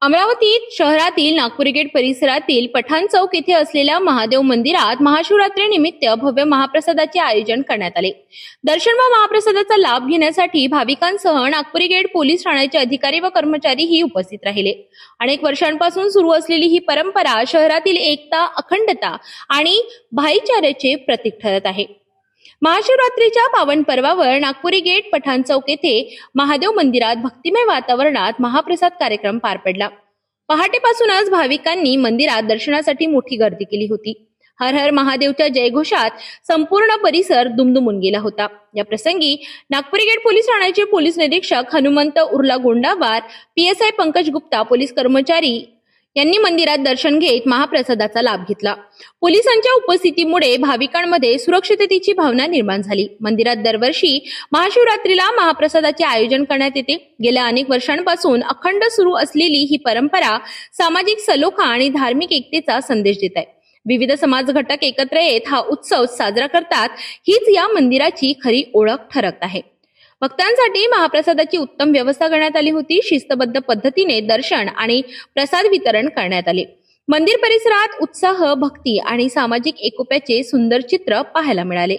अमरावतीत शहरातील नागपुरी गेट परिसरातील पठाण चौक येथे असलेल्या महादेव मंदिरात महाशिवरात्रीनिमित्त भव्य महाप्रसादाचे आयोजन करण्यात आले। दर्शन व महाप्रसादाचा लाभ घेण्यासाठी भाविकांसह नागपुरी गेट पोलीस ठाण्याचे अधिकारी व कर्मचारीही उपस्थित राहिले। अनेक वर्षांपासून सुरू असलेली ही परंपरा शहरातील एकता, अखंडता आणि भाईचाऱ्याचे प्रतीक ठरत आहे। महाशिवरात्रीच्या पावन पर्वावर नागपुरी गेट पठाण चौक येथे महादेव मंदिरात भक्तिमय वातावरणात महाप्रसाद कार्यक्रम पार पडला। पहाटेपासूनच भाविकांनी मंदिरात दर्शनासाठी मोठी गर्दी केली होती। हर हर महादेवच्या जयघोषात संपूर्ण परिसर दुमदुमून गेला होता। या प्रसंगी नागपुरी गेट पोलीस ठाण्याचे पोलीस निरीक्षक हनुमंत उर्ला गोंडावार, PSI पंकज गुप्ता, पोलीस कर्मचारी यांनी मंदिरात दर्शन घेत महाप्रसादाचा लाभ घेतला। पोलिसांच्या उपस्थितीमुळे भाविकांमध्ये सुरक्षिततेची भावना निर्माण झाली। मंदिरात दरवर्षी महाशिवरात्रीला महाप्रसादाचे आयोजन करण्यात येते। गेल्या अनेक वर्षांपासून अखंड सुरू असलेली ही परंपरा सामाजिक सलोखा आणि धार्मिक एकतेचा संदेश देत आहे। विविध समाज घटक एकत्र येत हा उत्सव साजरा करतात, हीच या मंदिराची खरी ओळख ठरत आहे। भक्तांसाठी महाप्रसादाची उत्तम व्यवस्था करण्यात आली होती। शिस्तबद्ध पद्धतीने दर्शन आणि प्रसाद वितरण करण्यात आले। मंदिर परिसरात उत्साह, भक्ती आणि सामाजिक एकोप्याचे सुंदर चित्र पाहायला मिळाले।